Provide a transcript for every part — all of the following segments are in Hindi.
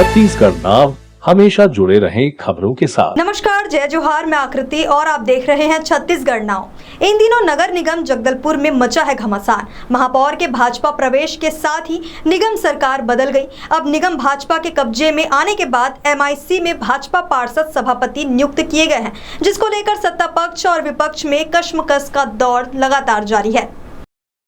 छत्तीसगढ़ नाव हमेशा जुड़े रहें खबरों के साथ। नमस्कार, जय जोहार, मैं आकृति और आप देख रहे हैं छत्तीसगढ़ नाव। इन दिनों नगर निगम जगदलपुर में मचा है घमासान। महापौर के भाजपा प्रवेश के साथ ही निगम सरकार बदल गई। अब निगम भाजपा के कब्जे में आने के बाद MIC में भाजपा पार्षद सभापति नियुक्त किए गए हैं, जिसको लेकर सत्ता पक्ष और विपक्ष में कश्मकश का दौर लगातार जारी है।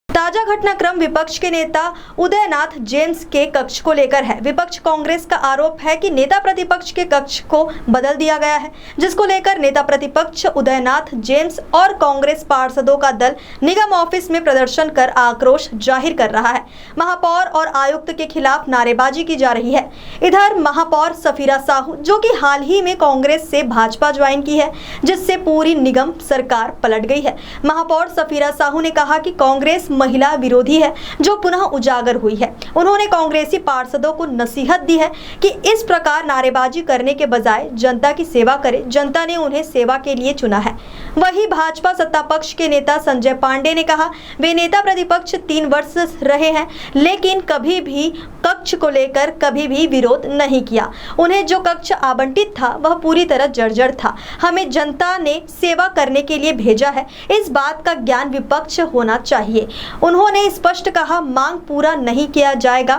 ताजा घटनाक्रम विपक्ष के नेता उदयनाथ जेम्स के कक्ष को लेकर है। विपक्ष कांग्रेस का आरोप है कि नेता प्रतिपक्ष के कक्ष को बदल दिया गया है, जिसको लेकर नेता प्रतिपक्ष उदयनाथ जेम्स और कांग्रेस पार्षदों का दल निगम ऑफिस में प्रदर्शन कर आक्रोश जाहिर कर रहा है। महापौर और आयुक्त के खिलाफ नारेबाजी की जा रही है। इधर महापौर सफीरा साहू, जो कि हाल ही में कांग्रेस से भाजपा ज्वाइन की है, जिससे पूरी निगम सरकार पलट गई है। महापौर सफीरा साहू ने कहा कि कांग्रेस महिला विरोधी है, जो पुनः उजागर हुई है। उन्होंने कांग्रेसी पार्षदों को नसीहत दी है कि इस प्रकार नारेबाजी करने के बजाय जनता की सेवा करें। जनता ने उन्हें सेवा के लिए चुना है। वहीं भाजपा सत्ता पक्ष के नेता संजय पांडे ने कहा, वे नेता प्रतिपक्ष 3 वर्ष रहे हैं, लेकिन कभी भी कक्ष को लेकर कभी भी विरोध नहीं किया। उन्हें जो कक्ष आवंटित था वह पूरी तरह जर्जर था। हमें जनता ने सेवा करने के लिए भेजा है, इस बात का ज्ञान विपक्ष होना चाहिए। उन्होंने स्पष्ट कहा, मांग पूरा नहीं किया जाएगा।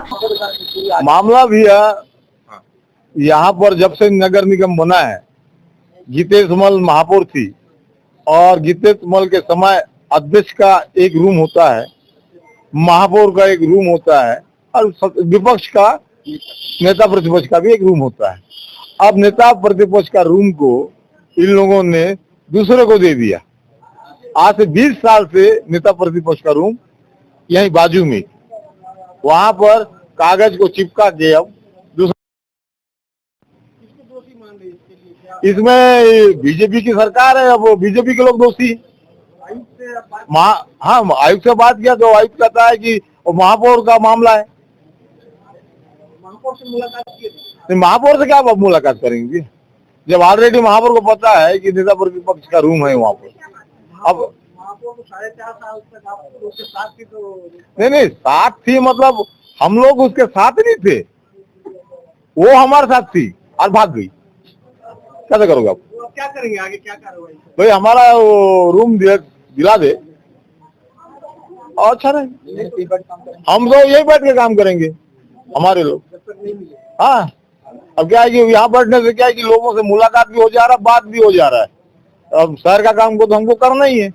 मामला भी है, यहाँ पर जब से नगर निगम बना है, गीतेश मल महापौर थी और गीतेश मल के समय अध्यक्ष का एक रूम होता है, महापौर का एक रूम होता है और विपक्ष का नेता प्रतिपक्ष का भी एक रूम होता है। अब नेता प्रतिपक्ष का रूम को इन लोगों ने दूसरे को दे दिया। आज से 20 साल से नेता प्रतिपक्ष का रूम यहीं बाजू में, वहां पर कागज को चिपका के अब दूसरा, इसमें बीजेपी की सरकार है, अब वो बीजेपी के लोग दोषी। हाँ, आयुक्त से बात किया तो आयुक्त कहता है कि महापौर का मामला है। महापौर से मुलाकात किए, महापौर से क्या आप मुलाकात करेंगे जब ऑलरेडी महापौर को पता है कि नेता प्रतिपक्ष का रूम है वहां पर। अब 4.5 साल तक आप उसके साथ थी तो नहीं साथ थी, मतलब हम लोग उसके साथ नहीं थे, वो हमारे साथ थी और भाग गई। कैसे करोगे आप? क्या करेंगे आगे, क्या कार्रवाई? भाई हमारा वो रूम दिला दे और अच्छा रहे, हम लोग यही बैठ के काम करेंगे हमारे लोग। हाँ, अब क्या है कि यहाँ बैठने से क्या है कि लोगों से मुलाकात भी हो जा रहा है, बात भी हो जा रहा है। अब शहर का काम को तो हमको करना ही है।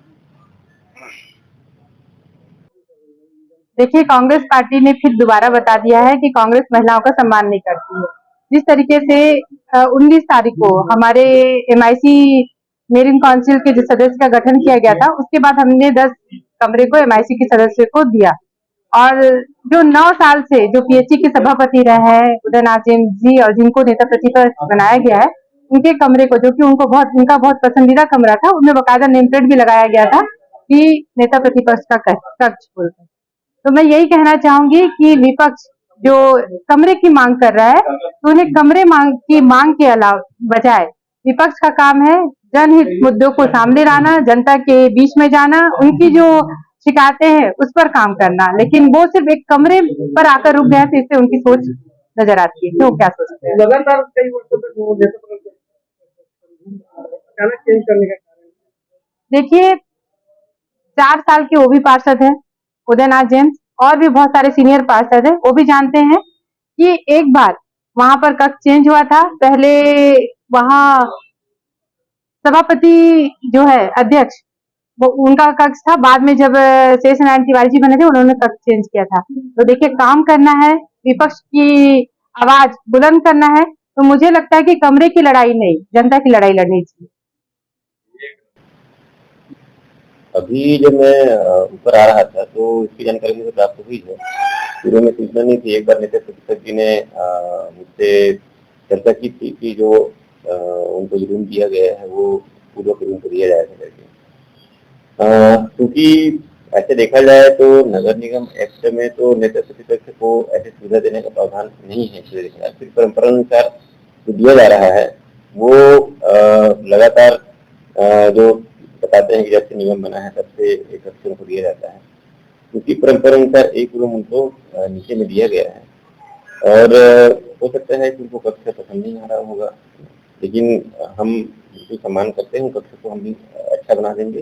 देखिए, कांग्रेस पार्टी ने फिर दोबारा बता दिया है कि कांग्रेस महिलाओं का सम्मान नहीं करती है। जिस तरीके से 19 तारीख को हमारे MIC मेरिन काउंसिल के जो सदस्य का गठन किया गया था, उसके बाद हमने 10 कमरे को MIC के सदस्य को दिया और जो 9 साल से जो PHC के सभापति रहे हैं उदयनाथ जेम्स जी और जिनको नेता प्रतिपक्ष बनाया गया है, उनके कमरे को, जो कि उनका बहुत पसंदीदा कमरा था, उनमें बाकायदा नेम प्लेट भी लगाया गया था कि नेता प्रतिपक्ष का कक्ष बोलकर। तो मैं यही कहना चाहूंगी कि विपक्ष जो कमरे की मांग कर रहा है, तो उन्हें कमरे की मांग के अलावा बजाय विपक्ष का काम है जनहित मुद्दों को सामने लाना, जनता के बीच में जाना, उनकी जो शिकायतें हैं उस पर काम करना। लेकिन वो सिर्फ एक कमरे पर आकर रुक गए, तो इससे उनकी सोच नजर आती है। तो क्या सोचते हैं? लगातार कई वर्षों तक चेंज करने का कारण देखिए, 4 साल के वो भी पार्षद है उदयनाथ जेम्स, और भी बहुत सारे सीनियर पार्षद है, वो भी जानते हैं कि एक बार वहां पर कक्ष चेंज हुआ था। पहले वहां सभापति जो है अध्यक्ष, वो उनका कक्ष था। बाद में जब शेष नारायण तिवारी जी बने थे, उन्होंने कक्ष चेंज किया था। तो देखिए, काम करना है, विपक्ष की आवाज बुलंद करना है, तो मुझे लगता है कि कमरे की लड़ाई नहीं, जनता की लड़ाई लड़नी चाहिए। अभी जब मैं ऊपर आ रहा था तो इसकी जानकारी मुझे प्राप्त हुई है। शुरू में सूचना नहीं थी। एक बार नेता प्रतिपक्ष जी ने मुझसे चर्चा की थी कि जो उनको रूम दिया गया है वो पूर्वक रूम को दिया जाएगा करके। क्योंकि ऐसे देखा जाए तो नगर निगम एक्ट में तो नेता प्रतिपक्ष को ऐसी सुविधा देने का प्रावधान नहीं है। सिर्फ परंपरा अनुसार जो दिया जा रहा है वो लगातार जो बताते हैं कि जब से निगम बना है तब से एक अक्षर को दिया जाता है, क्योंकि परंपरा अनुसार एक रूम उनको नीचे में दिया गया है। और हो सकता है कि उनको कक्ष पसंद नहीं आ रहा होगा, लेकिन हम बिल्कुल सम्मान करते हैं, कक्ष को हम भी अच्छा बना देंगे।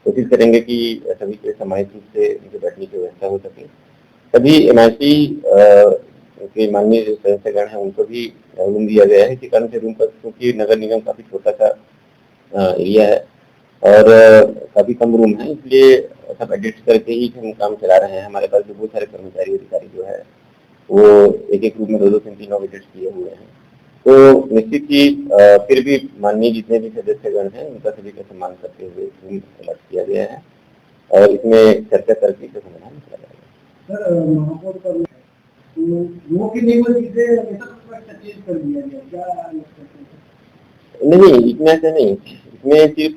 कोशिश करेंगे कि सभी के सामाजिक रूप से उनके बैठने की व्यवस्था हो सके। सभी MIC के माननीय जो सदस्यगण हैं उनको भी रूम दिया गया है, इसी कारण से रूम पर, क्योंकि नगर निगम काफी छोटा सा एरिया है और काफी कम रूम है, इसलिए सब एडजस्ट करके ही हम काम चला रहे हैं। हमारे पास जो बहुत सारे कर्मचारी अधिकारी जो है वो एक रूम में 2-2, 3-3 एडजस्ट किए हुए हैं। तो निश्चित ही फिर भी माननीय जितने भी सदस्यगण हैं उनका सभी का सम्मान करते हुए रूम अलग किया गया है और इसमें चर्चा करके इसका समाधान निकाला जाएगा। सर, महापौर का वो की लेवल से चेंज कर दिया गया क्या? नहीं, इसमें ऐसा नहीं, इसमें सिर्फ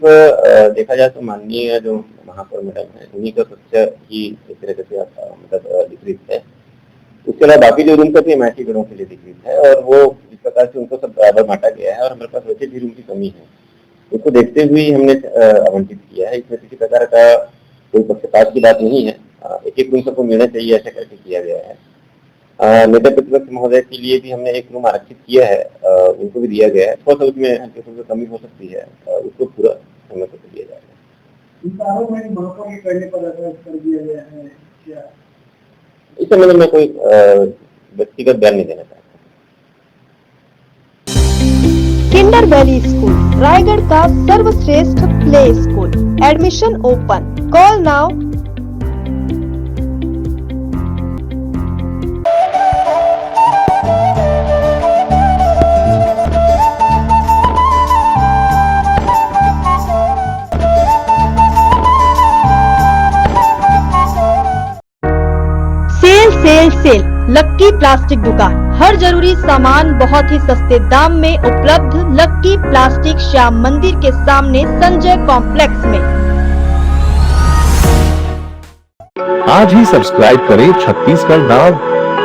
देखा जाए तो माननीय जो महापौर मैडम है उन्हीं का कक्ष ही एक तरह से मतलब अधिकृत है। उसके अलावा बाकी जो रूम थे MIC गणों के लिए अधिकृत है और वो इस प्रकार से उनको सब बराबर बांटा गया है और हमारे पास वैसे भी रूम की कमी है, उसको देखते हुए हमने आवंटित किया है। इसमें किसी प्रकार का कोई पक्षपात की बात नहीं है, एक रूम सबको मिलना चाहिए ऐसा करके किया गया है। नेता प्रतिपक्ष महोदय के लिए भी हमने एक रूम आरक्षित किया है, उनको भी दिया गया है। थोड़ा सा उसमें हल्की फुल्की कमी हो सकती है, उसको पूरा समय पर दिया जाएगा। इस समय में मैं कोई व्यक्तिगत बयान नहीं देना चाहता। किंडर वैली स्कूल रायगढ़ का सर्वश्रेष्ठ play school. Admission open. Call now. Sale lucky plastic दुकान। हर जरूरी सामान बहुत ही सस्ते दाम में उपलब्ध। लक्की प्लास्टिक श्याम मंदिर के सामने संजय कॉम्प्लेक्स में। आज ही सब्सक्राइब करें छत्तीसगढ़ नाव।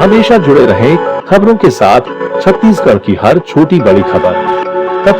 हमेशा जुड़े रहें खबरों के साथ। छत्तीसगढ़ की हर छोटी बड़ी खबर